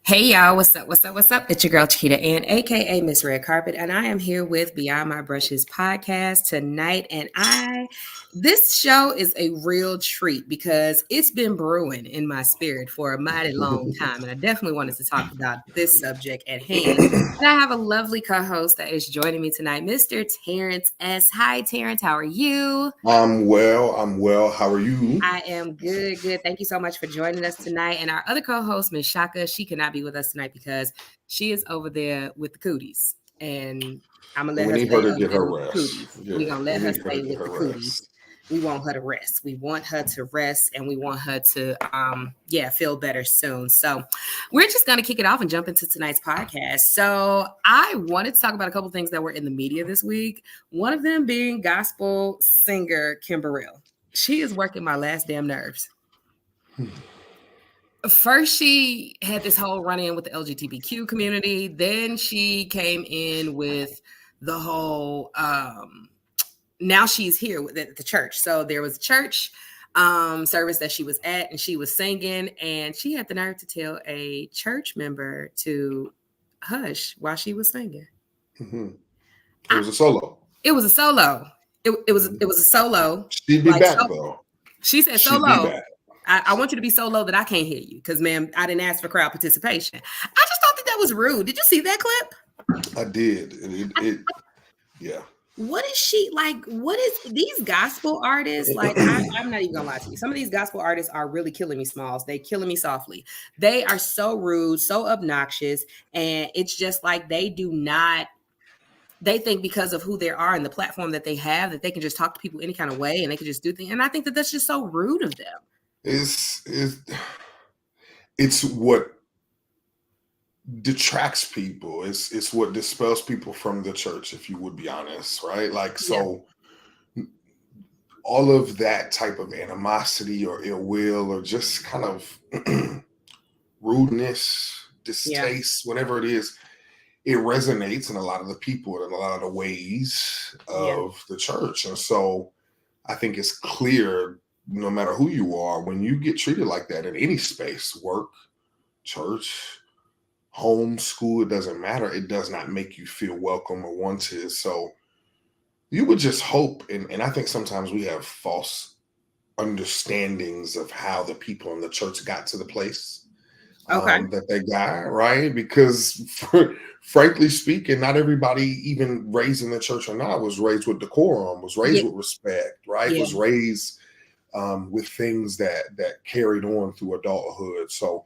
Hey y'all, what's up? What's up? What's up? It's your girl Chiquita and aka Miss Red Carpet, and I am here with Beyond My Brushes podcast tonight. And this show is a real treat because it's been brewing in my spirit for a mighty long time, and I definitely wanted to talk about this subject at hand. And I have a lovely co-host that is joining me tonight, Mr. Terrence S. Hi, Terrence. How are you? I'm well. How are you? I am good, good. Thank you so much for joining us tonight. And our other co-host, Ms. Shaka, she cannot be with us tonight because she is over there with the cooties. And I'm gonna let We her need her stay to over get there her with the rest. cooties. Yeah, We're gonna let we her need her stay to get with her the cooties. rest. We want her to rest. We want her to rest and we want her to feel better soon. So we're just gonna kick it off and jump into tonight's podcast. So I wanted to talk about a couple things that were in the media this week. One of them being gospel singer Kim Burrell. She is working my last damn nerves. First, she had this whole run-in with the LGBTQ community. Then she came in with the whole now she's here at the church. So there was a church service that she was at, and she was singing, and she had the nerve to tell a church member to hush while she was singing. Mm-hmm. It was a solo. It was a solo. It was a solo. She'd be back though. She said She'd be solo. back. I want you to be so low that I can't hear you because, ma'am, I didn't ask for crowd participation. I just thought that was rude. Did you see that clip? I did. Yeah. What is she like? What is these gospel artists like? I'm not even gonna lie to you. Some of these gospel artists are really killing me, Smalls. They killing me softly. They are so rude, so obnoxious, and it's just like they do not. They think because of who they are and the platform that they have that they can just talk to people any kind of way and they can just do things. And I think that that's just so rude of them. It's what detracts people. It's what dispels people from the church, if you would be honest, right? Like, so all of that type of animosity or ill will or just kind of rudeness, distaste, whatever it is, it resonates in a lot of the people and in a lot of the ways of the church. And so I think it's clear, no matter who you are, when you get treated like that in any space, work, church, home, school, it doesn't matter. It does not make you feel welcome or wanted. So you would just hope, and I think sometimes we have false understandings of how the people in the church got to the place that they got, right? Because frankly speaking, not everybody even raised in the church or not was raised with decorum, was raised with respect, right? Was raised with things that carried on through adulthood. So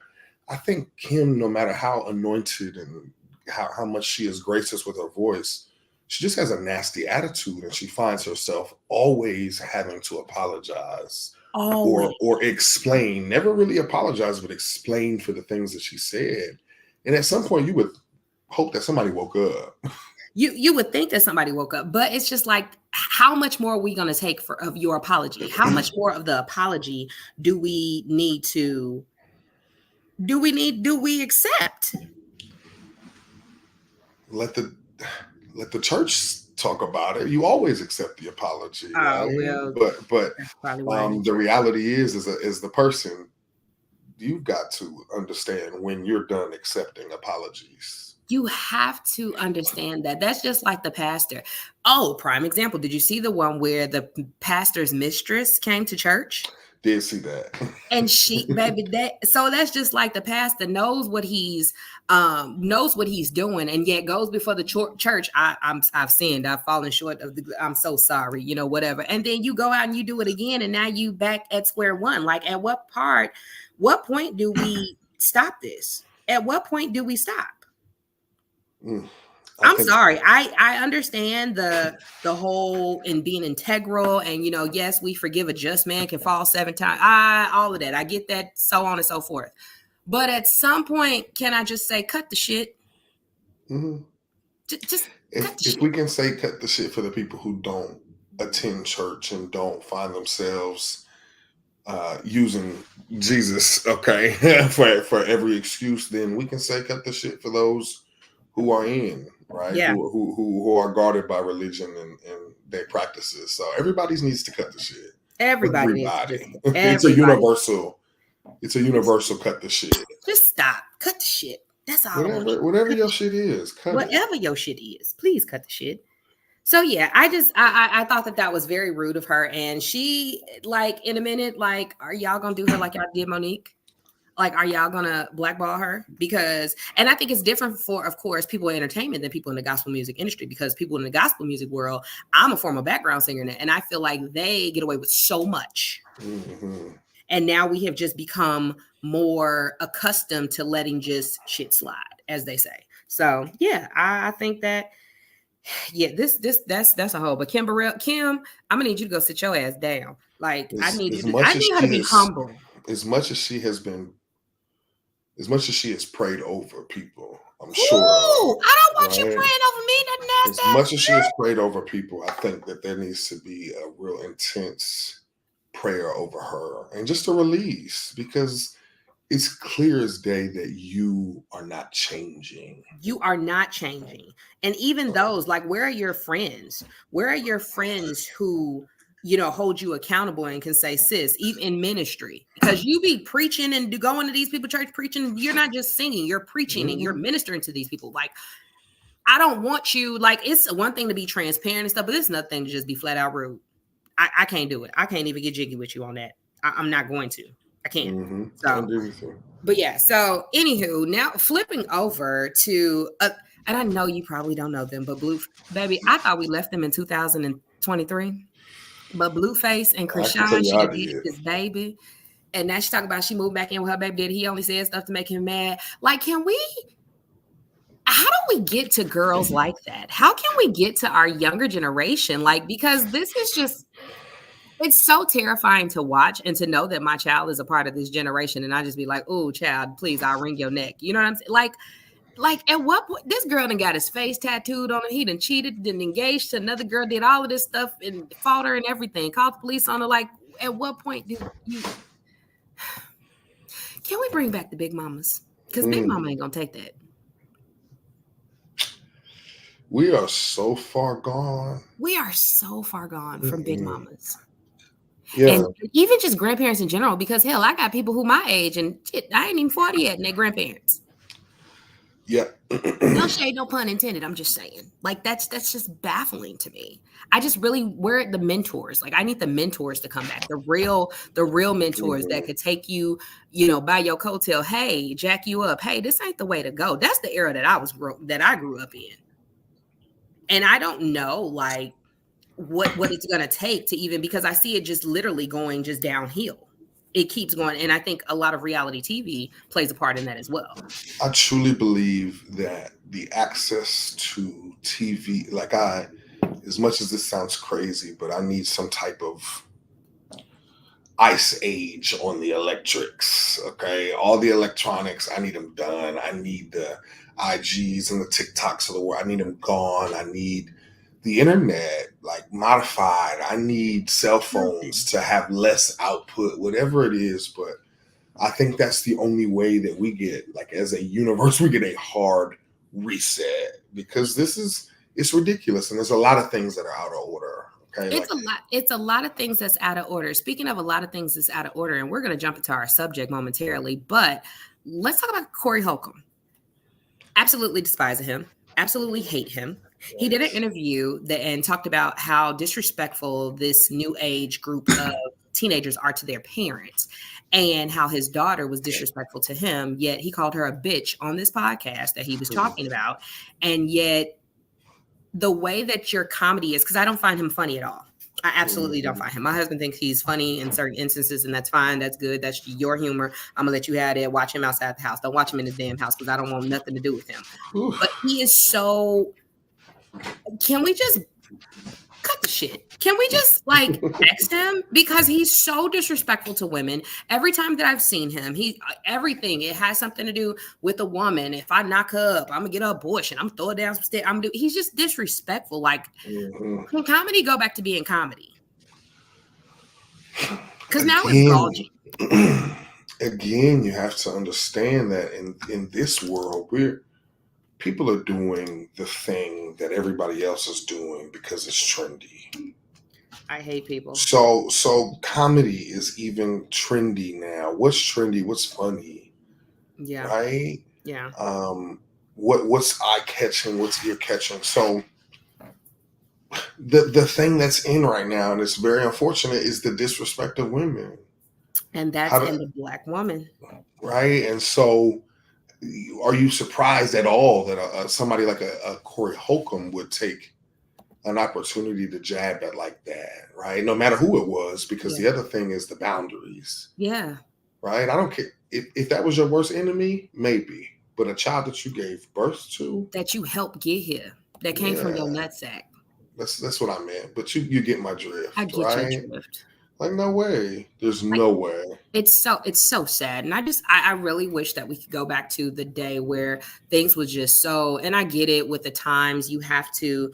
I think Kim, no matter how anointed and how much she is gracious with her voice, she just has a nasty attitude, and she finds herself always having to apologize or explain. Never really apologize, but explain for the things that she said. And at some point, you would hope that somebody woke up. You would think that somebody woke up, but it's just like, how much more are we going to take of your apology? How much more of the apology do we accept? Let the church talk about it. You always accept the apology, right? Well, but the reality is the person, you've got to understand when you're done accepting apologies. You have to understand that. That's just like the pastor. Oh, prime example. Did you see the one where the pastor's mistress came to church? Did see that. And so that's just like the pastor knows what he's doing, and yet goes before the church. I've sinned. I've fallen short of I'm so sorry, whatever. And then you go out and you do it again, and now you back at square one. Like, at what point do we stop this? At what point do we stop? I'm sorry. I understand the whole in being integral, and yes, we forgive a just man can fall 7 times. All of that. I get that, so on and so forth. But at some point, can I just say, cut the shit? Mm-hmm. Just if we can say cut the shit for the people who don't attend church and don't find themselves using Jesus, okay, for every excuse, then we can say cut the shit for those who are in, right? Yeah. Who are guarded by religion and their practices. So everybody needs to cut the shit. Everybody. It's a universal It's a universal cut the shit. Just stop. Cut the shit. That's all I want. Whatever your shit is, cut it. Whatever your shit is, please cut the shit. So yeah, I thought that was very rude of her, and she like in a minute, like, are y'all gonna do her like y'all did Monique? Like, are y'all gonna blackball her? Because, and I think it's different for, of course, people in entertainment than people in the gospel music industry, because people in the gospel music world, I'm a former background singer, and I feel like they get away with so much. Mm-hmm. And now we have just become more accustomed to letting just shit slide, as they say. So yeah, I think that, yeah, that's a whole. But Kim, I'm gonna need you to go sit your ass down. Like, I need her to be humble. As much as she has prayed over people, I'm sure. I don't want you praying over me. As much as she has prayed over people, I think that there needs to be a real intense prayer over her and just a release, because it's clear as day that you are not changing. You are not changing. And even those, like, where are your friends? Where are your friends who, you know, hold you accountable and can say, sis, even in ministry? Because you be preaching and going to these people church preaching. You're not just singing, you're preaching and you're ministering to these people. Like, I don't want you, like, it's one thing to be transparent and stuff, but it's nothing to just be flat out rude. I can't do it. I can't even get jiggy with you on that. I'm not going to. I can't. So, but yeah. So, anywho, now flipping over to, and I know you probably don't know them, but Blue, baby, I thought we left them in 2023. But Blueface and Krishan, she did his baby, and now she talking about she moved back in with her baby daddy. He only said stuff to make him mad. Like, how do we get to girls like that? How can we get to our younger generation? Like, because this is just, it's so terrifying to watch and to know that my child is a part of this generation. And I just be like, oh, child, please, I'll wring your neck. You know what I'm saying? Like at what point, this girl done got his face tattooed on it. He done cheated, done engaged to another girl, did all of this stuff and fought her and everything, called the police on her. Like, at what point do you, can we bring back the big mamas? Because big mama ain't gonna take that. We are so far gone. We are so far gone from big mamas. Yeah. And even just grandparents in general, because hell, I got people who my age and shit, I ain't even 40 yet and they're grandparents. Yeah. No shade, no pun intended. I'm just saying. Like, that's just baffling to me. I just really, where are the mentors? Like, I need the mentors to come back. The real mentors that could take you, you know, by your coattail. Hey, jack you up. Hey, this ain't the way to go. That's the era that I grew up in. And I don't know, like, what it's going to take to even, because I see it just literally going just downhill. It keeps going. And I think a lot of reality TV plays a part in that as well. I truly believe that the access to TV, like as much as this sounds crazy, but I need some type of ice age on the electrics. Okay. All the electronics, I need them done. I need the IGs and the TikToks of the world. I need them gone. I need the internet, like, modified. I need cell phones to have less output, whatever it is. But I think that's the only way that we get, like, as a universe, we get a hard reset, because it's ridiculous. And there's a lot of things that are out of order. Okay. It's a lot of things that's out of order. Speaking of a lot of things that's out of order, and we're going to jump into our subject momentarily, but let's talk about Corey Holcomb. Absolutely despise him. Absolutely hate him. He did an interview and talked about how disrespectful this new age group of teenagers are to their parents, and how his daughter was disrespectful to him, yet he called her a bitch on this podcast that he was talking about. And yet the way that your comedy is, because I don't find him funny at all. I absolutely don't find him. My husband thinks he's funny in certain instances, and that's fine. That's good. That's your humor. I'm gonna let you have it. Watch him outside the house. Don't watch him in his damn house, because I don't want nothing to do with him. But he is so. Can we just cut the shit? Can we just, like, text him? Because he's so disrespectful to women. Every time that I've seen him, everything, it has something to do with a woman. If I knock her up, I'm gonna get her abortion. I'm throwing down some stairs. He's just disrespectful. Like, can comedy go back to being comedy? Because now it's bulging. Again, you have to understand that in this world, people are doing the thing that everybody else is doing because it's trendy. I hate people. So comedy is even trendy now. What's trendy? What's funny? Yeah. Right? Yeah. Um, what's eye catching? What's ear catching? So the thing that's in right now, and it's very unfortunate, is the disrespect of women. And that's How do, in the black woman. right? And so, are you surprised at all that somebody like a Corey Holcomb would take an opportunity to jab at like that, right? No matter who it was, because Yeah. the other thing is the boundaries, Yeah. right? I don't care if that was your worst enemy, maybe, but a child that you gave birth to, That you helped get here. That came from yeah, your nutsack. that's what I meant. But you get my I drift, get your right? drift. Like no way, there's Like no way. it's so sad. And I really wish that we could go back to the day where things was just so, and I get it with the times. You have to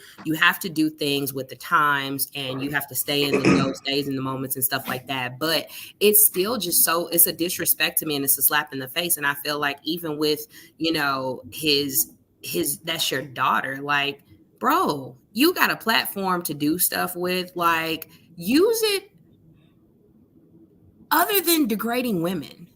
do things with the times, and you have to stay in those days and the moments and stuff like that. But it's still just so, it's a disrespect to me, and it's a slap in the face. And I feel like even with, his that's your daughter, like, bro, you got a platform to do stuff with, like, use it other than degrading women.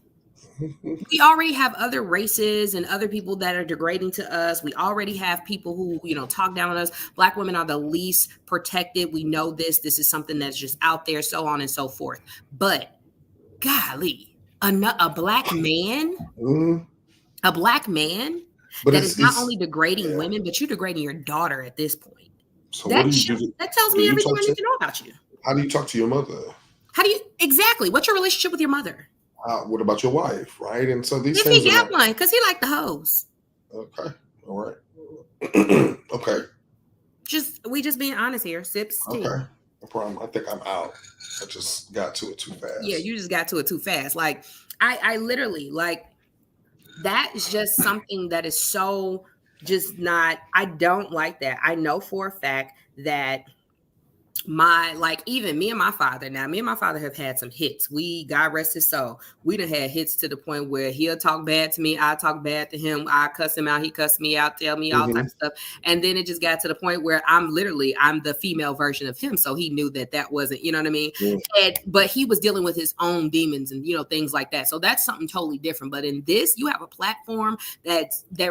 We already have other races and other people that are degrading to us. We already have people who, talk down on us. Black women are the least protected. We know this. This is something that's just out there, so on and so forth. But golly, a black man, Mhm. a black man But that is not it's only degrading yeah. women, but you're degrading your daughter at this point. So what That do you sh- do? that tells Do me you everything talk I need to? to know about you. How do you talk to your mother? How do you exactly? What's your relationship with your mother? What about your wife, right? And so these If he things are got not one, because he like the hoes. okay. All right. Okay. We just being honest here. Sips tea. Okay. No problem. I think I'm out. I just got to it too Yeah, fast. you just got to it too fast. Like I literally, like, that is just something that is so, just not, I don't like that. I know for a fact that my, like, even me and my father, now me and my father have had some hits. We, God rest his soul, we done had hits to the point where he'll talk bad to me, I talk bad to him, I cuss him out, he cuss me out, tell me all Hmm. types of stuff. And then it just got to the point where I'm the female version of him, so he knew that wasn't, you know what I mean. Yeah. But he was dealing with his own demons and, things like that, so that's something totally different. But in this, you have a platform that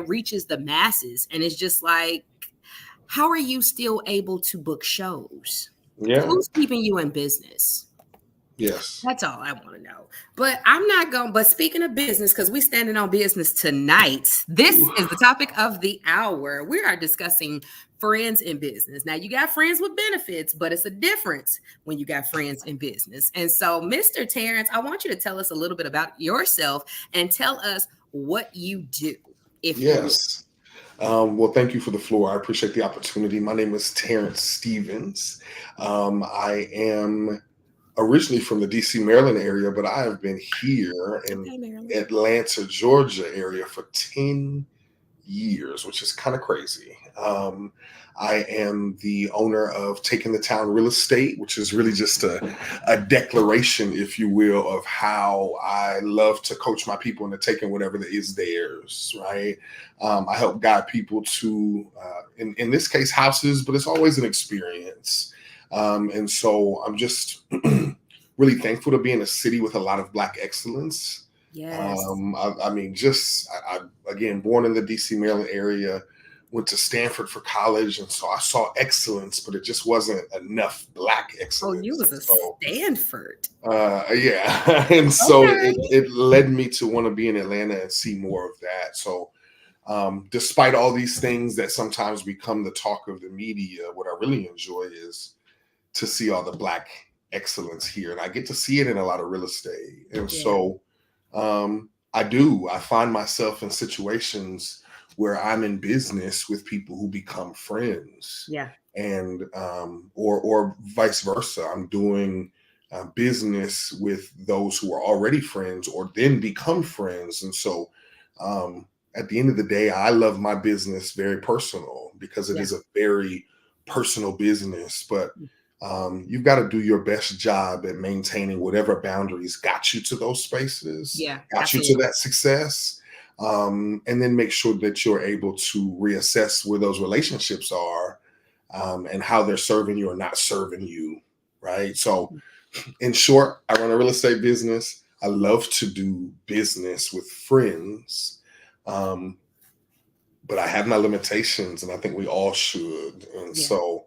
reaches the masses, and it's just like, how are you still able to book shows? Yeah. Who's keeping you in business? Yes. That's all I want to know. But I'm not going, but speaking of business, because we're standing on business tonight, this is the topic of the hour. We are discussing friends in business. Now, you got friends with benefits, but it's a difference when you got friends in business. And so, Mr. Terrence, I want you to tell us a little bit about yourself and tell us what you do, if you would. Yes. Well, thank you for the floor. I appreciate the opportunity. My name is Terrence Stevens. I am originally from the DC, Maryland area, but I have been here in Okay, Marilyn. Atlanta, Georgia area for 10 years, which is kind of crazy. I am the owner of Taking the Town Real Estate, which is really just a declaration, if you will, of how I love to coach my people into taking whatever that is theirs, right? I help guide people to, in this case, houses, but it's always an experience. And so I'm just really thankful to be in a city with a lot of Black excellence. Yes. I mean, again, born in the DC, Maryland area, went to Stanford for college. And so I saw excellence, but it just wasn't enough Black Oh, you excellence. was And a so, Stanford. yeah. And so Okay. it led me to want to be in Atlanta and see more of that. So, despite all these things that sometimes become the talk of the media, what I really enjoy is to see all the Black excellence here. And I get to see it in a lot of real estate. And Yeah. so, I find myself in situations where I'm in business with people who become friends, Yeah. and or vice versa. I'm doing business with those who are already friends or then become friends, and so at the end of the day, I love my business very personal because it Yeah. is a very personal business, but you've got to do your best job at maintaining whatever boundaries got you to those spaces, Yeah. got you to Absolutely. that success, and then make sure that you're able to reassess where those relationships are, and how they're serving you or not serving you. right? So in short, I run a real estate business. I love to do business with friends. Um, but I have my limitations, and I think we all should. And Yeah. so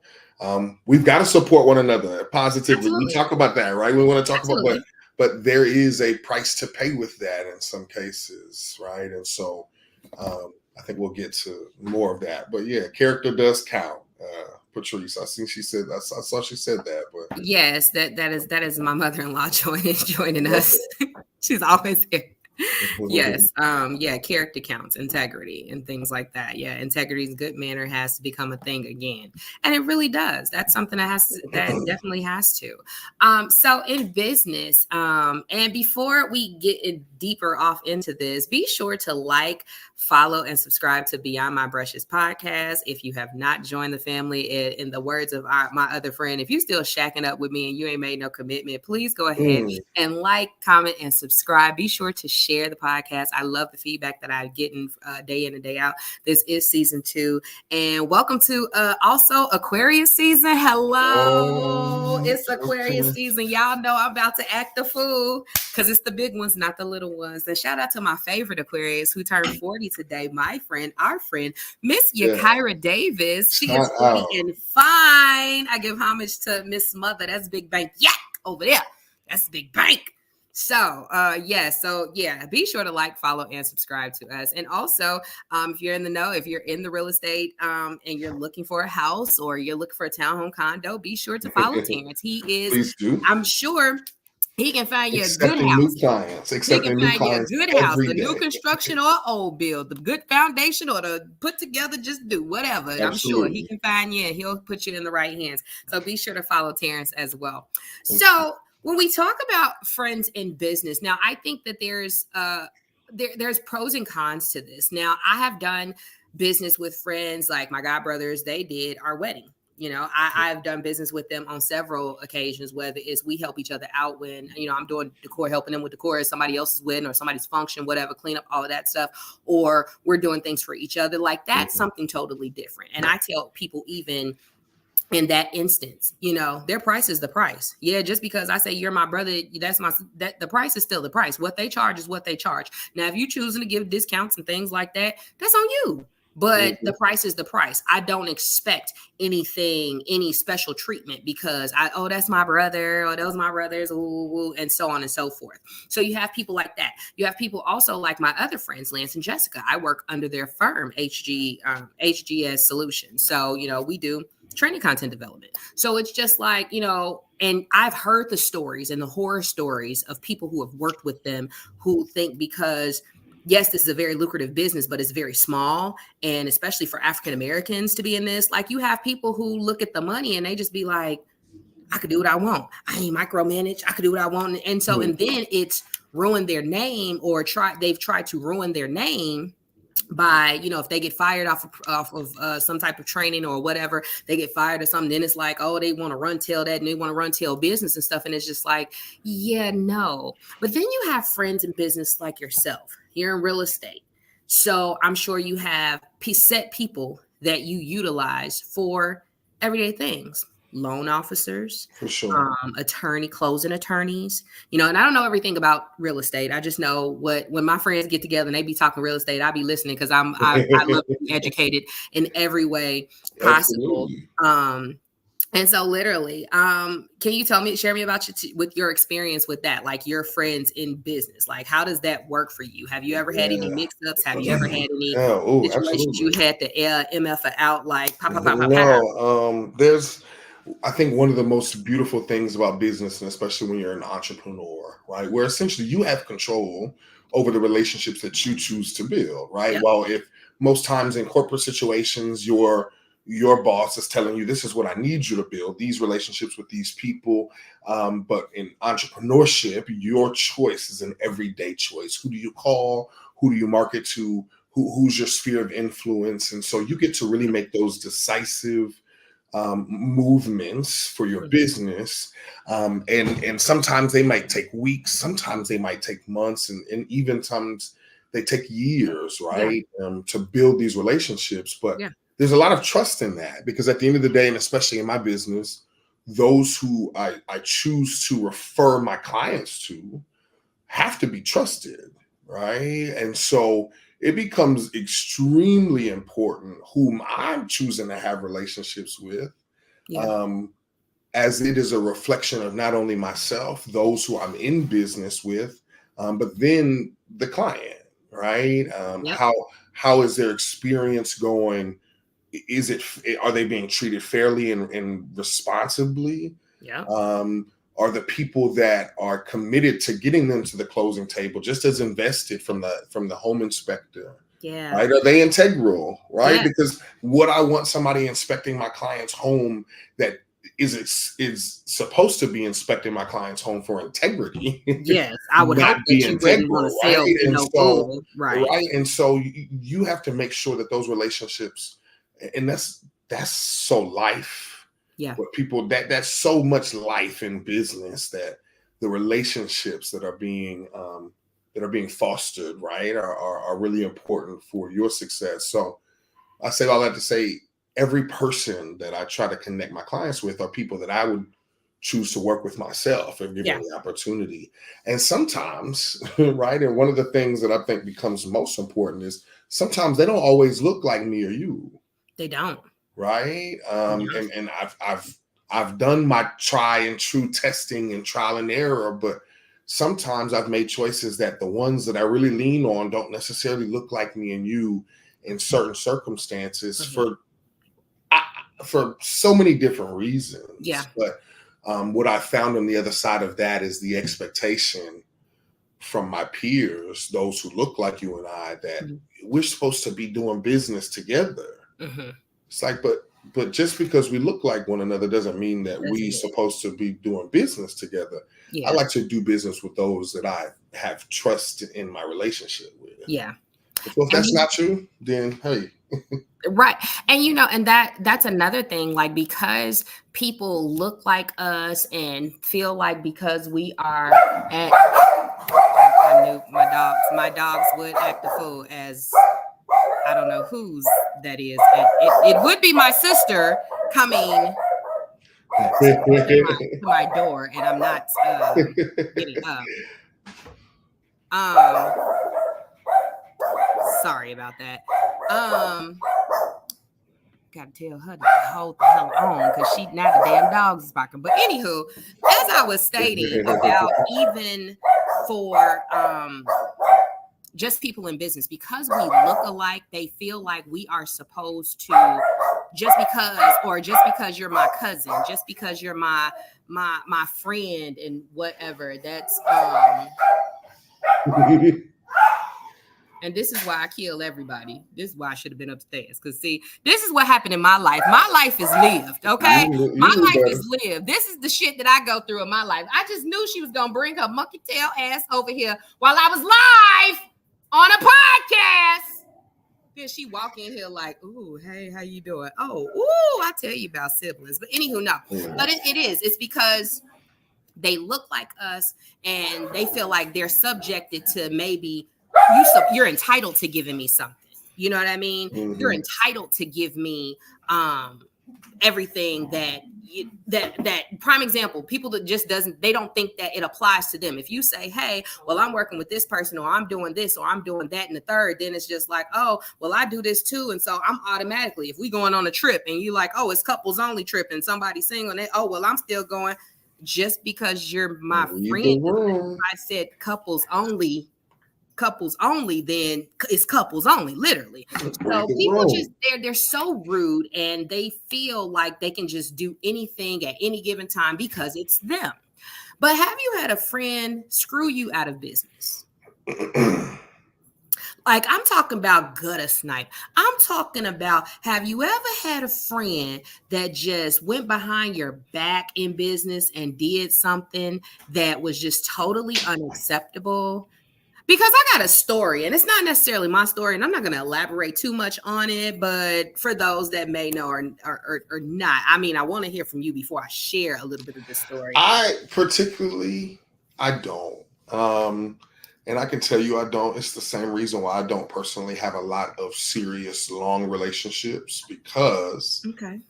we've got to support one another positively. We Absolutely. talk about that, right? We want to talk about, Absolutely. but there is a price to pay with that in some cases, right? And so I think we'll get to more of that. But yeah, character does count. Patrice, I think she said that. I saw she said that, but Yes, that is my mother-in-law joining us. okay. She's always here. Mhm. Yes, yeah, character counts, integrity, and things like that. Yeah, integrity and good manner has to become a thing again, and it really does. That's something that definitely has to. So in business, and before we get deeper off into this, be sure to like, follow, and subscribe to Beyond My Brushes podcast. If you have not joined the family, in the words of my other friend, if you still shacking up with me and you ain't made no commitment, please go ahead Mm. and like, comment, and subscribe. Be sure to share the podcast. I love the feedback that I get day in and day out. This is season 2, and welcome to also Aquarius season. Hello, it's Aquarius Okay. season. Y'all know I'm about to act the fool because it's the big ones, not the little ones. And shout out to my favorite Aquarius who turned 40 today. My friend, our friend, Miss Yeah. Yakira Davis. She is Shout 40 out. and fine. I give homage to Miss Mother. That's Big Bank Yak over there. That's Big Bank. So, be sure to like, follow, and subscribe to us. And also, if you're in the know, if you're in the real estate, and you're looking for a house or you're looking for a townhome condo, be sure to follow Terrence. He is, Please do. I'm sure he can find you a good Accepting new house. clients, He can accepting new find you a clients good house, every the new day. construction or old build, the good foundation or the put together, just do whatever. I'm sure he Absolutely. can find you and he'll put you in the right hands. So be sure to follow Terrence as well. Thank you. So when we talk about friends in business, now I think that there's pros and cons to this. Now I have done business with friends like my god brothers. They did our wedding. I've done business with them on several occasions, whether it's we help each other out when, I'm doing decor, helping them with decor, somebody else's wedding or somebody's function, whatever, clean up, all of that stuff, or we're doing things for each other. Like that's something totally different. And I tell people, even in that instance, their price is the price. Yeah, just because I say you're my brother, that the price is still the price. What they charge is what they charge. Now, if you're choosing to give discounts and things like that, that's on you. But the price is the price. I don't expect any special treatment because that's my brother, or those my brothers, and so on and so forth. So you have people like that. You have people also like my other friends, Lance and Jessica. I work under their firm, HGS Solutions. So, we do training content development. So it's just like, and I've heard the stories and the horror stories of people who have worked with them who think because yes, this is a very lucrative business, but it's very small. And especially for African Americans to be in this, like you have people who look at the money and they just be like, I could do what I want. I ain't micromanage. I could do what I want. And so, and then it's ruined their name they've tried to ruin their name by, if they get fired off of some type of training or whatever, they get fired or something, then it's like, oh, they want to run tail that and they want to run tail business and stuff. And it's just like, yeah, no. But then you have friends in business like yourself. You're in real estate. So I'm sure you have set people that you utilize for everyday things. Loan officers, For sure. closing attorneys, and I don't know everything about real estate. I just know when my friends get together and they be talking real estate, I be listening because I love to be educated in every way possible. Absolutely. And so literally, can you share me about with your experience with that, like your friends in business? Like, how does that work for you? Have you ever had any mix-ups? Have you ever had any situations you had the MF out like pop? No, I think one of the most beautiful things about business, and especially when you're an entrepreneur, right, where essentially you have control over the relationships that you choose to build, right? Yep. Well, if most times in corporate situations, your boss is telling you, this is what I need you to build, these relationships with these people. But in entrepreneurship, your choice is an everyday choice. Who do you call? Who do you market to? Who's your sphere of influence? And so you get to really make those decisive movements for your business. And sometimes they might take weeks, sometimes they might take months, and even times they take years, right? To build these relationships. But there's a lot of trust in that because at the end of the day, and especially in my business, those who I choose to refer my clients to have to be trusted, right? And so it becomes extremely important whom I'm choosing to have relationships with, Yeah. um, as it is a reflection of not only myself, those who I'm in business with, but then the client, right? Yep. How is their experience going? Is it, are they being treated fairly and responsibly? Yep. Are the people that are committed to getting them to the closing table just as invested from the home inspector, Yeah. right? Are they integral, right? Yeah. Because what I want somebody inspecting my client's home that is supposed to be inspecting my client's home for integrity, Yes. I would not hope be that you wouldn't want integral, to right? sell me And no so, bull. Right. right, and so you have to make sure that those relationships, and that's so life. Yeah. But people, that's so much life in business, that the relationships that are being fostered, right, are really important for your success. So I say all that to say, every person that I try to connect my clients with are people that I would choose to work with myself if Yeah. given the opportunity. And sometimes, right, and one of the things that I think becomes most important is sometimes they don't always look like me or you, They don't. right? Yeah. And I've done my try and true testing and trial and error, but sometimes I've made choices that the ones that I really lean on don't necessarily look like me and you in certain circumstances, Mhm. for so many different Yeah. reasons. But what I found on the other side of that is the expectation from my peers, those who look like you and I, that Mhm. we're supposed to be doing business together. Mhm. It's like, but just because we look like one another doesn't mean that we Doesn't it? supposed to be doing business together. I Yeah. like to do business with those that I have trust in my relationship with. Yeah. So if And that's not you, then hey. right. And and that's another thing, like, because people look like us and feel like because we are at I knew my dogs would act a fool, as I don't know whose that is. It would be my sister coming to my door, and I'm not getting up. Um Sorry about that. Um Gotta tell her to hold the hell on, because she now the damn dogs is barking. But anywho, as I was stating about, even for just people in business, because we look alike, they feel like we are supposed to, just because you're my cousin, just because you're my friend and whatever. That's and this is why I kill everybody. This is why I should have been upstairs. Because, see, this is what happened in my life. My life is lived, okay? My you knew life better. is lived. This is the shit that I go through in my life. I just knew she was going to bring her monkey tail ass over here while I was live on a podcast. Then she walk in here like, ooh, hey, how you doing? Oh, ooh, I tell you about siblings. But anywho, no. But it is. It's because they look like us and they feel like they're subjected to, maybe you're entitled to giving me something. You know what I mean? You're entitled to give me everything that prime example, people that just they don't think that it applies to them. If you say, hey, well, I'm working with this person, or I'm doing this, or I'm doing that and the third, then it's just like, oh, well, I do this too. And so I'm automatically, if we going on a trip and you like, oh, it's couples only trip and somebody's single, and oh, well, I'm still going. Just because you're my Read the friend, room. I said couples only, then it's couples only, literally. Read So the people room. just, they're so rude, and they feel like they can just do anything at any given time because it's them. But have you had a friend screw you out of business? Like, I'm talking about gutter snipe. I'm talking about, have you ever had a friend that just went behind your back in business and did something that was just totally unacceptable? Because I got a story, and it's not necessarily my story, and I'm not going to elaborate too much on it. But for those that may know or not, I mean, I want to hear from you before I share a little bit of this story. I don't. And I can tell you I don't. It's the same reason why I don't personally have a lot of serious long relationships, because Okay.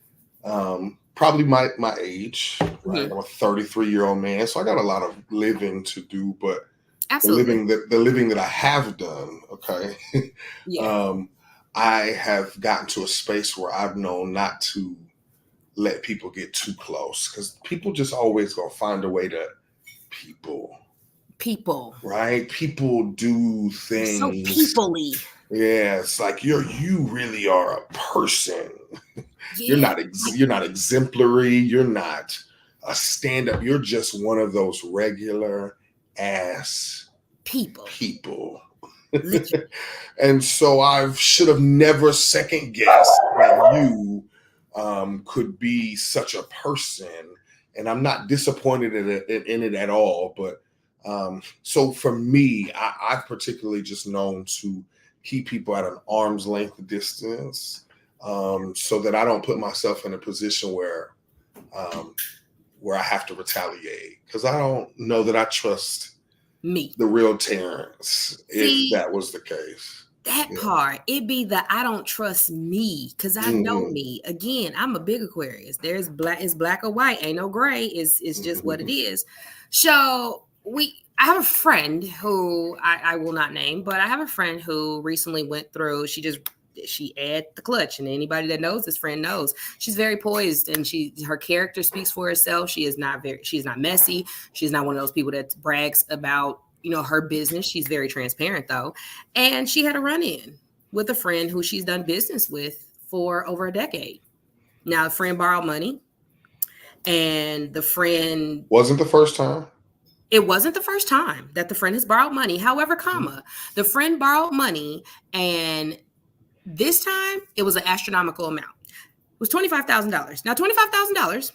probably my age, right? Mm-hmm. I'm a 33-year-old man, so I got a lot of living to do, but Absolutely. the living that I have done, okay, Yeah. I have gotten to a space where I've known not to let people get too close, because people just always gonna find a way to People. right? People do They're so things. peoply. Yeah, it's like you really are a person. Yeah. You're not exemplary. You're not a stand up. You're just one of those regular ass People. people. Literally. And so I should have never second guessed that you could be such a person. And I'm not disappointed in it at all. But so for me, I've particularly just known to keep people at an arm's length distance, so that I don't put myself in a position um, where I have to retaliate, because I don't know that I trust Me. the real Terrence if See, that was the case. that Yeah. part, it be the I don't trust me because I know Mm-hmm. me. Again, I'm a big Aquarius. There's black, it's black or white, ain't no gray. It's just what it is. So I have a friend who I will not name, but I have a friend who recently went through. She had the clutch, and anybody that knows this friend knows she's very poised, and her character speaks for herself. She's not messy. She's not one of those people that brags about her business. She's very transparent though, and she had a run-in with a friend who she's done business with for over a decade. Now, the friend borrowed money, and the friend Wasn't the first time. it wasn't the first time that the friend has borrowed money. However, the friend borrowed money, and this time it was an astronomical amount. It was $25,000. Now, $25,000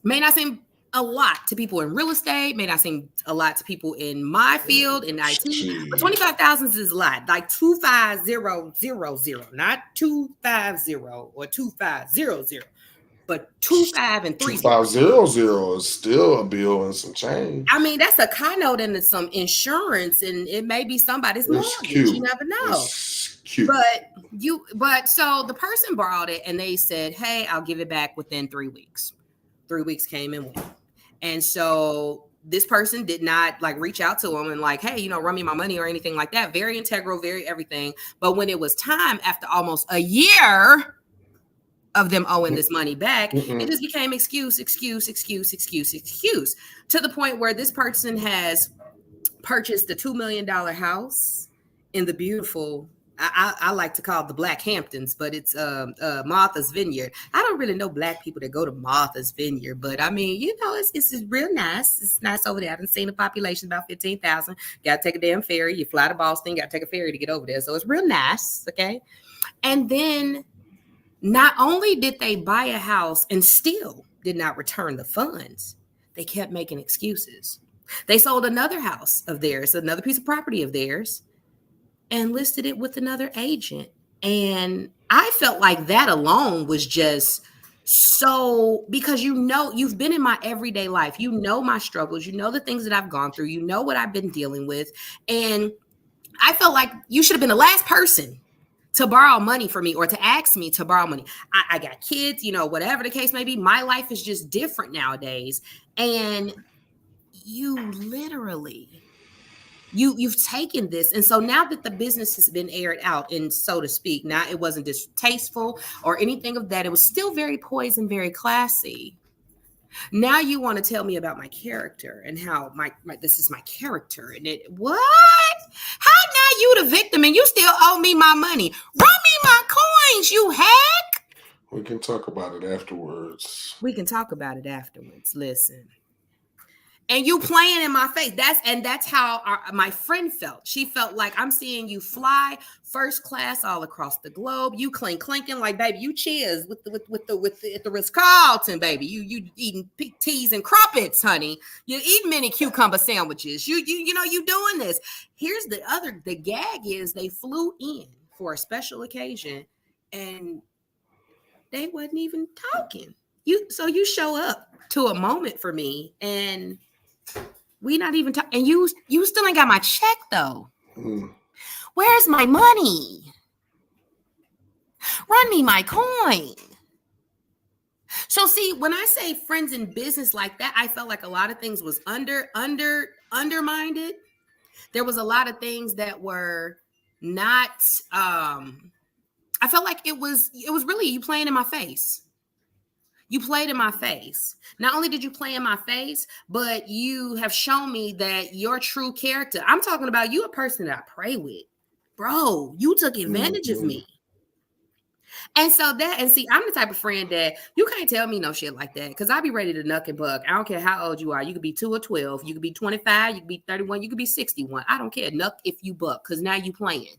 may not seem a lot to people in real estate, may not seem a lot to people in my field in IT, but 25,000 is a lot. Like 25000, not 250 or 2500, but 25 and 3 zeros. 2500 is still a bill and some change. I mean, that's a car note and some insurance, and it may be somebody's mortgage. Cute. You never know. It's cute. But so the person borrowed it, and they said, "Hey, I'll give it back within 3 weeks." 3 weeks came and went, and so this person did not reach out to him and hey, run me my money or anything like that. Very integral, very everything. But when it was time, after almost a year of them owing this money back, it just became excuse to the point where this person has purchased a $2 million house in the beautiful, I like to call it the Black Hamptons, but it's Martha's Vineyard. I don't really know Black people that go to Martha's Vineyard, but I mean, it's real nice. It's nice over there. I haven't seen the population about 15,000. Got to take a damn ferry. You fly to Boston, got to take a ferry to get over there. So it's real nice. Okay. And then not only did they buy a house and still did not return the funds, they kept making excuses. They sold another house of theirs, another piece of property of theirs, and listed it with another agent. And I felt like that alone was just so, because you've been in my everyday life. You know my struggles. You know the things that I've gone through. You know what I've been dealing with. And I felt like you should have been the last person to borrow money from me or to ask me to borrow money. I got kids, whatever the case may be. My life is just different nowadays. And you literally, you've taken this. And so now that the business has been aired out, and so to speak, now it wasn't distasteful or anything of that. It was still very poised and very classy. Now you want to tell me about my character and how my this is my character. And what? How now you the victim and you still owe me my money? Run me my coins, you hack. We can talk about it afterwards. Listen. And you playing in my face. That's how my friend felt. She felt like, I'm seeing you fly first class all across the globe. You clinking like, baby, you cheers with the Ritz-Carlton, baby. You eating teas and crumpets, honey. You eat mini cucumber sandwiches. You doing this. Here's the gag is they flew in for a special occasion and they wasn't even talking. So you show up to a moment for me and we not even talking, and you still ain't got my check though. Where's my money? Run me my coin. So see, when I say friends in business like that, I felt like a lot of things was undermined. There was a lot of things that were not I felt like it was really you playing in my face. You played in my face. Not only did you play in my face, but you have shown me that your true character. I'm talking about you, a person that I pray with. Bro, you took advantage of Mhm. me. And so and see, I'm the type of friend that you can't tell me no shit like that because I'll be ready to nuck and buck. I don't care how old you are. You could be 2 or 12. You could be 25. You could be 31. You could be 61. I don't care. Nuck if you buck because now you playing.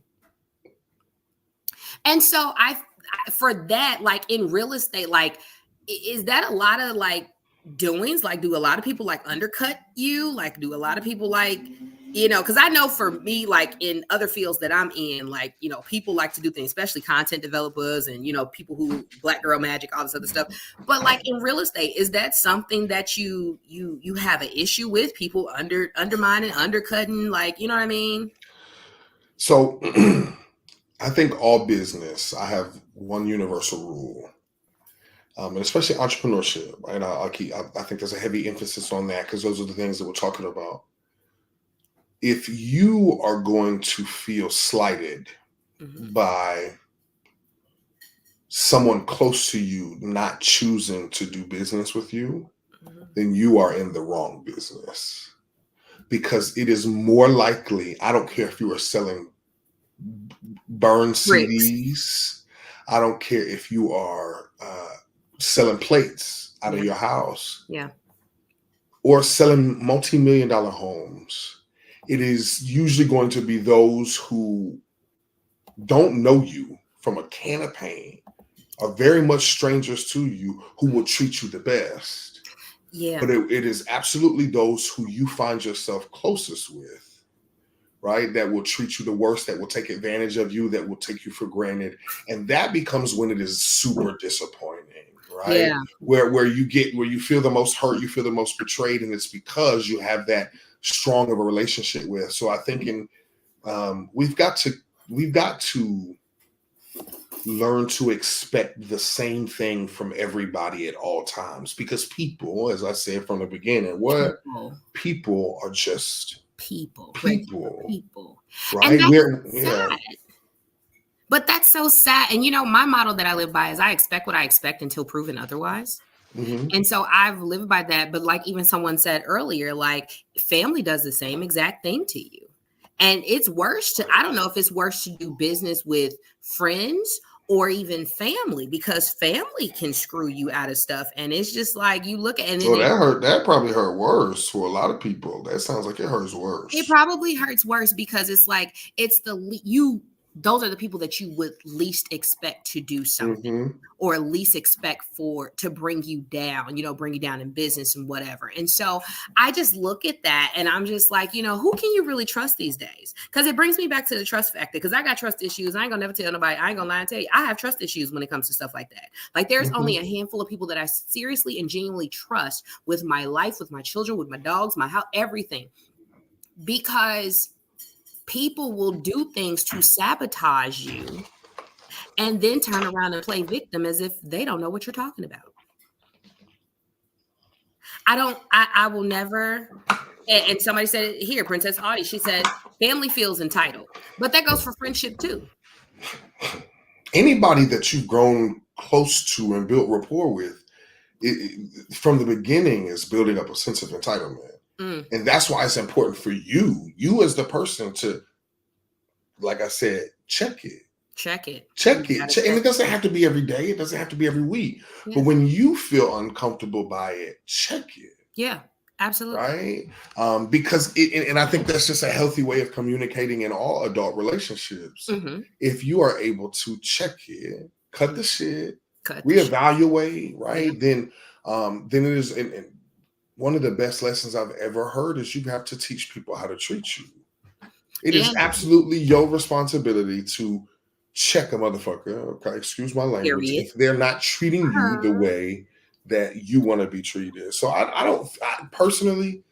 And so for that, like in real estate, like, is that a lot of like doings? Like, do a lot of people like undercut you? Like, do a lot of people like, because I know for me, like in other fields that I'm in, like, people like to do things, especially content developers and, people who black girl magic, all this other stuff. But like in real estate, is that something that you have an issue with people undermining, undercutting? Like, you know what I mean? So I think all business, I have one universal rule, and especially entrepreneurship. And I think there's a heavy emphasis on that because those are the things that we're talking about. If you are going to feel slighted Mm-hmm. by someone close to you not choosing to do business with you, Mm-hmm. then you are in the wrong business. Because it is more likely, I don't care if you are selling burn Bricks. CDs, I don't care if you are selling plates out of Yeah. your house Yeah. or selling multi-million dollar homes. It is usually going to be those who don't know you from a can of paint, are very much strangers to you, who will treat you the best. Yeah. But it is absolutely those who you find yourself closest with, right? That will treat you the worst, that will take advantage of you, that will take you for granted. And that becomes when it is super disappointing, right? Yeah. Where you feel the most hurt, you feel the most betrayed, and it's because you have that strong of a relationship with. So I think we've got to learn to expect the same thing from everybody at all times, because people, as I said from the beginning, People. people are just People. Regular people, people. And right? that's We're yeah. sad. But that's so sad. And my motto that I live by is I expect what I expect until proven otherwise. Mm-hmm. And so I've lived by that. But like even someone said earlier, like family does the same exact thing to you. And it's worse I don't know if it's worse to do business with friends or even family because family can screw you out of stuff. And it's just like you look at and then Well, that hurt. That probably hurt worse for a lot of people. That sounds like it hurts it worse. probably hurts worse because it's like it's those are the people that you would least expect to do something Mm-hmm. or least expect to bring you down, bring you down in business and whatever. And so I just look at that and I'm just like, who can you really trust these days? Because it brings me back to the trust factor because I got trust issues. I ain't gonna never tell nobody. I ain't gonna lie and tell you. I have trust issues when it comes to stuff like that. Like there's Mm-hmm. only a handful of people that I seriously and genuinely trust with my life, with my children, with my dogs, my house, everything. Because people will do things to sabotage you and then turn around and play victim as if they don't know what you're talking about. I will never. And somebody said it here, Princess Audie, she said, family feels entitled, but that goes for friendship too. Anybody that you've grown close to and built rapport with, from the beginning, is building up a sense of entitlement. Mm, And that's why it's important for you as the person to, like I said, check it. check it. You Check it. gotta And check it doesn't it. have to be every day. It doesn't have to be every week. But Yeah. when you feel uncomfortable by it, check it. Yeah, absolutely. Right? Because and I think that's just a healthy way of communicating in all adult relationships. Hmm. If you are able to check it, cut the shit, Cut the shit. reevaluate, Yeah. right? Then it is, and one of the best lessons I've ever heard is you have to teach people how to treat you. It is And absolutely your responsibility to check a motherfucker, okay, excuse my language, period. if they're not treating you the Her. way that you want to be treated. So I personally,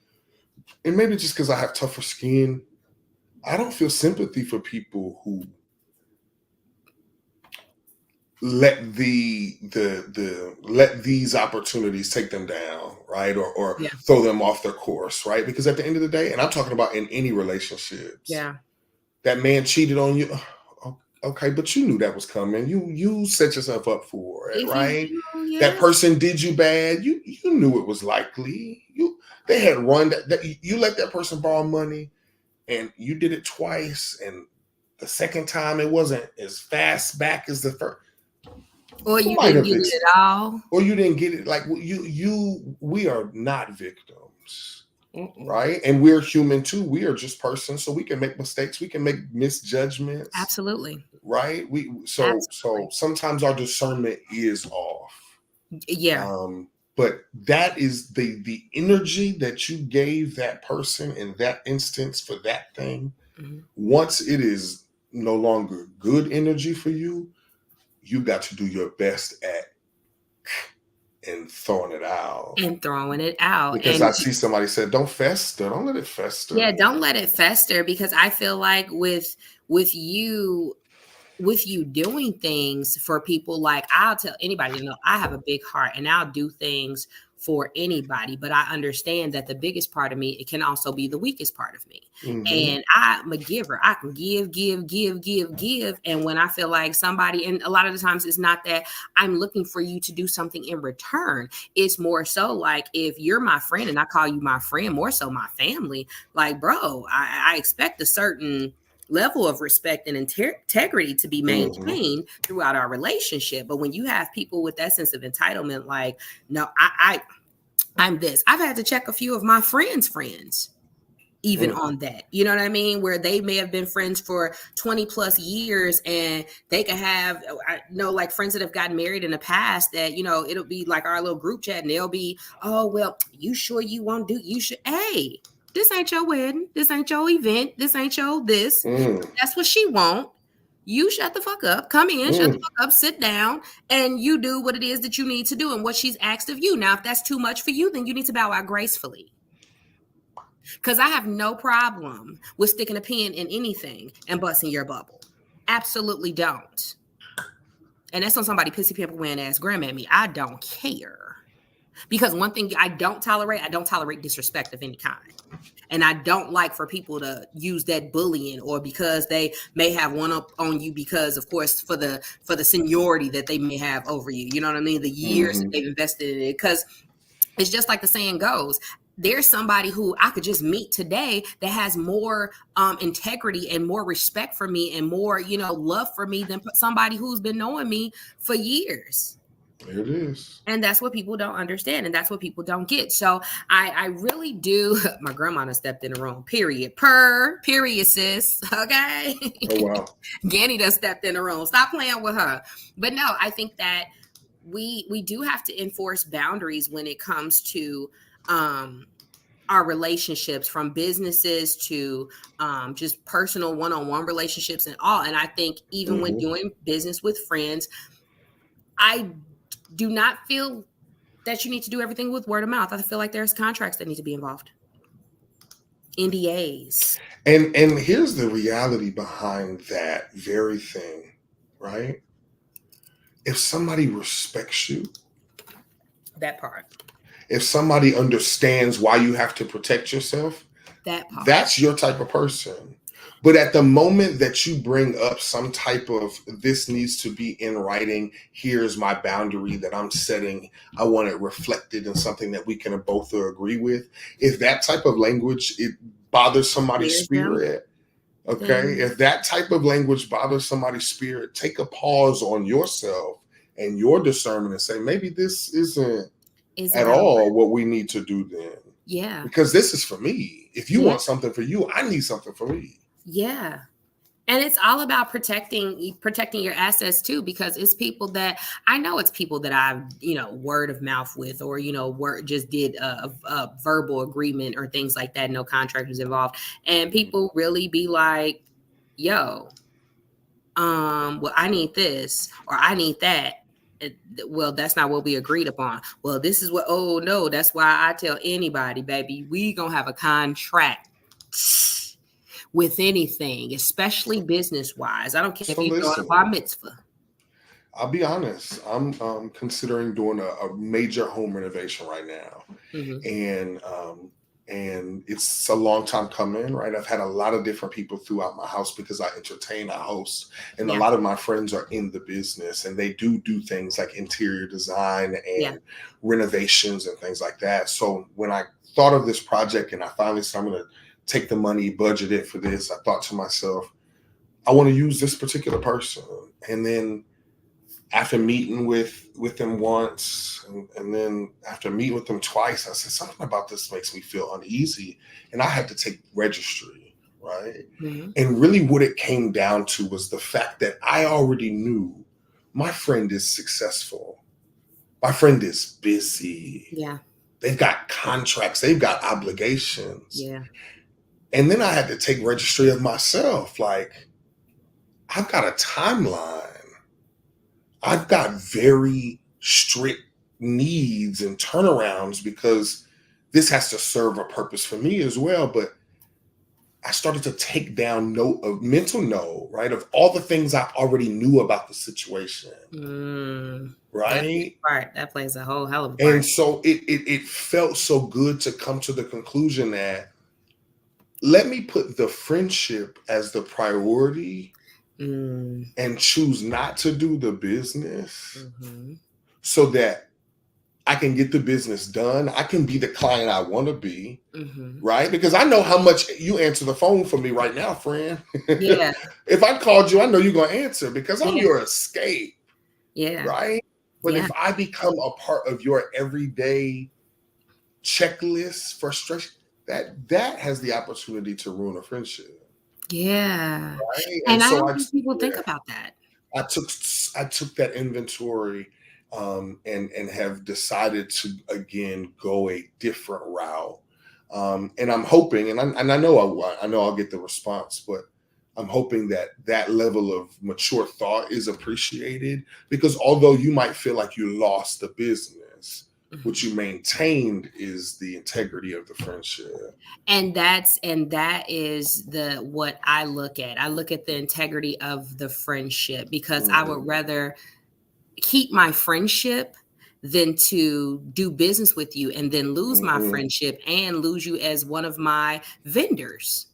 and maybe just because I have tougher skin, I don't feel sympathy for people who let these opportunities take them down, right? Or Yeah. throw them off their course, right? Because at the end of the day, and I'm talking about in any relationships, Yeah. that man cheated on you. Okay, but you knew that was coming. You set yourself up for it, If you right? do, That yes. person did you bad. You knew it was likely. They had run that you let that person borrow money, and you did it twice, and the second time it wasn't as fast back as the first. Or You you might didn't have get it at all. or you didn't get it. Like we are not victims, Mm-mm. right? And we're human too. We are just persons, so we can make mistakes. We can make misjudgments, Absolutely. right? So Absolutely. sometimes our discernment is off. Yeah. Um, but that is the energy that you gave that person in that instance for that thing. Mhm. Once it is no longer good energy for you, you got to do your best at and throwing it out. And throwing it out. Because And I see somebody said, "Don't fester. Don't let it yeah, fester." don't let it fester, because I feel like with you with you doing things for people, like, I'll tell anybody, I have a big heart and I'll do things for anybody, but I understand that the biggest part of me, it can also be the weakest part of me. Mm-hmm. And I'm a giver. I can give, give, give, give, give. And when I feel like somebody, and a lot of the times it's not that I'm looking for you to do something in return. It's more so like, if you're my friend and I call you my friend, more so my family, like, bro, I expect a certain level of respect and integrity to be Mm-hmm. maintained throughout our relationship. But when you have people with that sense of entitlement, like, no, I'm this. I've had to check a few of my friends even Mm. on that. You know what I mean? Where they may have been friends for 20 plus years, and they could have, I know, like, friends that have gotten married in the past, that, it'll be like our little group chat and they'll be, oh, well, you sure you won't do, you should, hey, this ain't your wedding. This ain't your event. This ain't your this. Mm. That's what she want. You shut the fuck up. Come in, shut the Mm. fuck up, sit down, and you do what it is that you need to do and what she's asked of you. Now, if that's too much for you, then you need to bow out gracefully. Because I have no problem with sticking a pin in anything and busting your bubble. Absolutely don't. And that's on somebody pissy pimple wearing ass grandma at me. I don't care. Because one thing I don't tolerate disrespect of any kind. And I don't like for people to use that bullying, or because they may have one up on you because, of course, for the seniority that they may have over you. You know what I mean? The years that Mm-hmm. they've invested in it. Because it's just like the saying goes, there's somebody who I could just meet today that has more integrity and more respect for me and more, love for me than somebody who's been knowing me for years. There it is. And that's what people don't understand. And that's what people don't get. So I really do. My grandma done stepped in the room, period, sis. Okay. Oh wow. Ganny done stepped in the room. Stop playing with her. But no, I think that we do have to enforce boundaries when it comes to our relationships, from businesses to just personal one-on-one relationships and all. And I think even when Mm-hmm. doing business with friends, I do not feel that you need to do everything with word of mouth. I feel like there's contracts that need to be involved, NDAs. And here's the reality behind that very thing, right? If somebody respects you, That part. if somebody understands why you have to protect yourself, That part. that's your type of person. But at the moment that you bring up some type of, this needs to be in writing, here's my boundary that I'm setting, I want it reflected in something that we can both agree with. If that type of language, it bothers somebody's Here's them. spirit, okay? Then If that type of language bothers somebody's spirit, take a pause on yourself and your discernment and say, maybe this isn't isn't at gonna all work. what we need to do then. Yeah. Because this is for me. If you Yeah. want something for you, I need something for me. Yeah. And it's all about protecting your assets too, because it's people that I know, it's people that I've, word of mouth with, or, word just did a verbal agreement or things like that. No contract was involved. And people really be like, yo, well, I need this or I need that. Well, that's not what we agreed upon. Well, this is what, oh no, that's why I tell anybody, baby, we gonna have a contract with anything, especially business wise. I don't care if So you're throwing a listen, bar mitzvah. I'll be honest. I'm considering doing a major home renovation right now, Mm-hmm. and it's a long time coming. Right, I've had a lot of different people throughout my house because I entertain, I host, and a Yeah. lot of my friends are in the business, and they do things like interior design Yeah. and renovations and things like that. So when I thought of this project and I finally said I'm going to take the money, budget it for this, I thought to myself, I want to use this particular person, and then after meeting with them once and then after meeting with them twice, I said something about this makes me feel uneasy, and I had to take registry, right? Mm-hmm. And really what it came down to was the fact that I already knew my friend is successful, my friend is busy, Yeah. they've got contracts, they've got obligations. Yeah. And then I had to take registry of myself, like I've got a timeline, I've got very strict needs and turnarounds because this has to serve a purpose for me as well. But I started to take down note of mental note, right, of all the things I already knew about the situation, Mm. That plays right? a part. That plays a whole hell of a And part. so it felt so good to come to the conclusion that let me put the friendship as the priority Mm. and choose not to do the business Mm-hmm. so that I can get the business done. I can be the client I want to be, Mm-hmm. right? Because I know how much you answer the phone for me right now, friend. Yeah. If I called you, I know you're going to answer because I'm Yeah. your escape, Yeah. right? But Yeah. if I become a part of your everyday checklist, frustration, that has the opportunity to ruin a friendship, Yeah. right? And And I so don't think people think yeah, about that. I took I took that inventory and have decided to again go a different route. And I'm hoping, and I know I know I'll get the response, but I'm hoping that that level of mature thought is appreciated because although you might feel like you lost the business, what Mhm. you maintained is the integrity of the friendship. And that is the what I look at. I look at the integrity of the friendship because I would Mhm. rather keep my friendship than to do business with you and then lose my Mhm. friendship and lose you as one of my vendors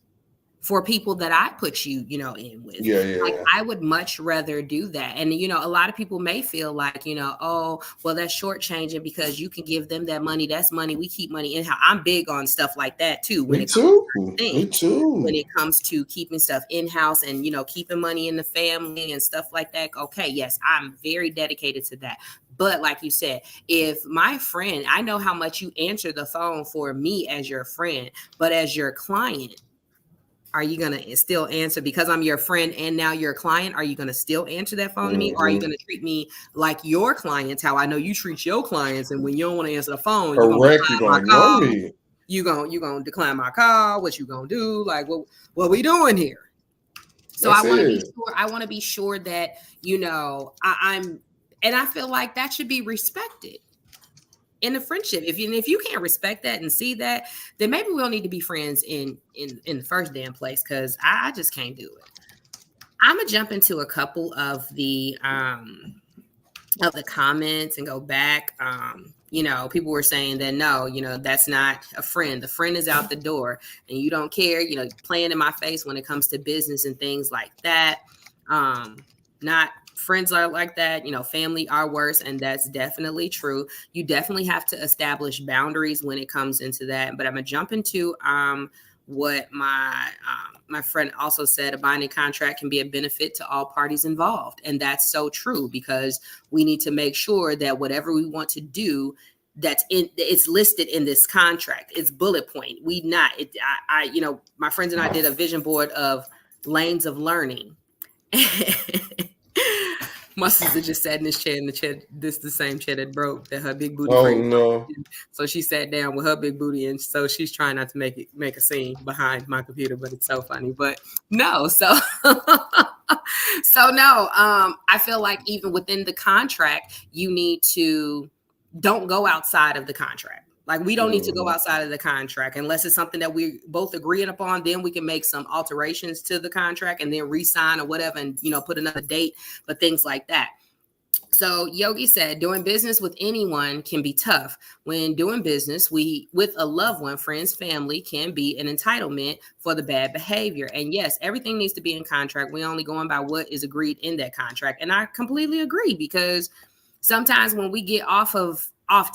for people that I put you, in with. Yeah, yeah, Like yeah. I would much rather do that. And a lot of people may feel like, oh, well, that's shortchanging because you can give them that money. That's money. We keep money in house. I'm big on stuff like that too when Me it comes to too. certain Me things. When too. it comes to keeping stuff in house and keeping money in the family and stuff like that. Okay, yes, I'm very dedicated to that. But like you said, if my friend, I know how much you answer the phone for me as your friend, but as your client, are you going to still answer because I'm your friend and now you're a client? Are you going to still answer that phone to me? Or are you Mhm. going to treat me like your clients, how I know you treat your clients? And when you don't want to answer the phone, you're going to Correct. You're decline my gonna ignore call. me. You gonna decline my call. What you going to do? Like, what we doing here? So I That's want to be it. sure. I want to be sure that, I'm, and I feel like that should be respected in a friendship. If you can't respect that and see that, then maybe we don't need to be friends in the first damn place because I just can't do it. I'm gonna jump into a couple of the comments and go back. People were saying that no, that's not a friend. The friend is out the door, and you don't care. Playing in my face when it comes to business and things like that. Not friends are like that. Family are worse, and that's definitely true. You definitely have to establish boundaries when it comes into that. But I'm gonna jump into what my friend also said: a binding contract can be a benefit to all parties involved, and that's so true because we need to make sure that whatever we want to do, it's listed in this contract. It's bullet point. We not it, I my friends and I did a vision board of lanes of learning. My sister just sat in this chair, and the chair, this the same chair that broke, that her big booty Oh friend. no. So she sat down with her big booty, and so she's trying not to make a scene behind my computer, but it's so funny. But no, so so no, I feel like even within the contract, you need to don't go outside of the contract. Like we don't need to go Mhm. outside of the contract unless it's something that we both agreeing upon. Then we can make some alterations to the contract and then re-sign or whatever, and put another date, but things like that. So Yogi said, doing business with anyone can be tough. When doing business with a loved one, friends, family can be an entitlement for the bad behavior. And yes, everything needs to be in contract. We only going by what is agreed in that contract. And I completely agree, because sometimes when we get off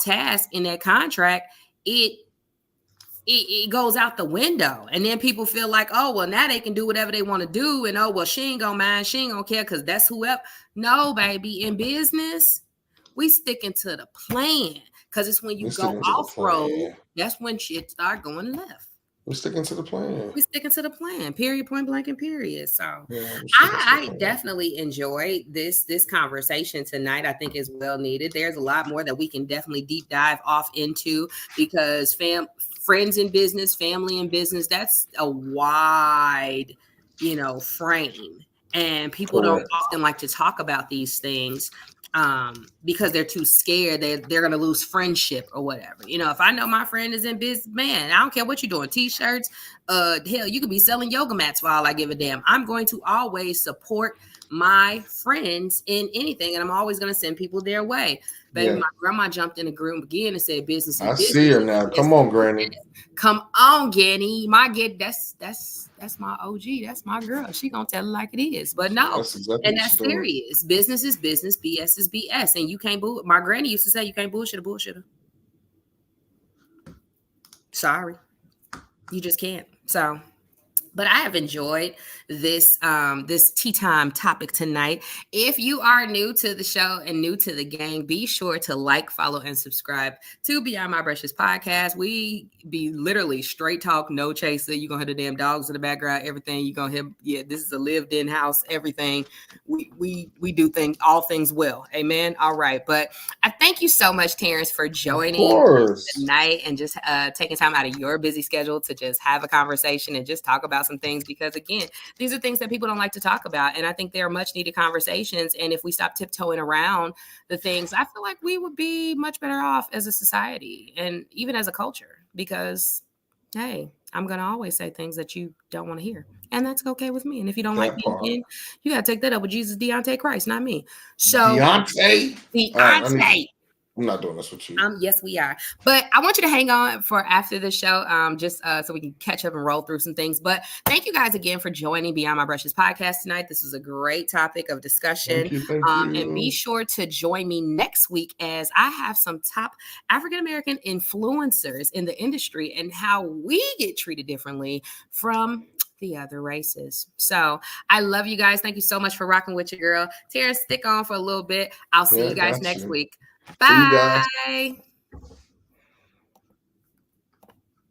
task in that contract, it goes out the window, and then people feel like, oh well, now they can do whatever they want to do, and oh well, she ain't gonna mind, she ain't gonna care, because that's whoever. No, baby, in business we sticking to the plan, because it's when you We're go sticking to the off road, plan. that's when shit start going left. We're sticking to the plan. We sticking to the plan, period, point blank, and period. So Yeah, we're sticking to the I plan. definitely enjoyed this conversation tonight. I think is well needed. There's a lot more that we can definitely deep dive off into, because friends in business, family in business, that's a wide, frame. And people don't Correct. often like to talk about these things, because they're too scared they're going to lose friendship or whatever. If I know my friend is in business, man, I don't care what you're doing, t-shirts, hell, you could be selling yoga mats for all I give a damn. I'm going to always support my friends in anything, and I'm always going to send people their way. Baby, my grandma jumped in the room again and said, business is I business. see her now. Come on, Granny. Come on, Granny. That's my OG. That's my girl. She gonna tell it like it is. But no, That's exactly and what that's she's doing. serious. Business is business. BS is BS. And you can't bull. My granny used to say, you can't bullshit a bullshitter. Sorry, you just can't. So. But I have enjoyed this tea time topic tonight. If you are new to the show and new to the gang, be sure to like, follow, and subscribe to Beyond My Brushes podcast. We be literally straight talk, no chaser. You're gonna hear the damn dogs in the background, everything. You're gonna hear, yeah, this is a lived-in house, everything. We do all things well. Amen. All right. But I thank you so much, Terrence, for joining tonight and just taking time out of your busy schedule to just have a conversation and just talk about some things, because again, these are things that people don't like to talk about, and I think they are much needed conversations. And if we stop tiptoeing around the things, I feel like we would be much better off as a society and even as a culture, because hey, I'm gonna always say things that you don't want to hear, and that's okay with me. And if you don't like me again, you gotta take that up with Jesus, Deontay Christ, not me. So Deontay. I'm not doing this with you. Yes, we are. But I want you to hang on for after the show, just so we can catch up and roll through some things. But thank you guys again for joining Beyond My Brushes podcast tonight. This was a great topic of discussion. Thank you. And be sure to join me next week, as I have some top African-American influencers in the industry and how we get treated differently from the other races. So I love you guys. Thank you so much for rocking with your girl. Tara, stick on for a little bit. I'll see you guys next week. Bye.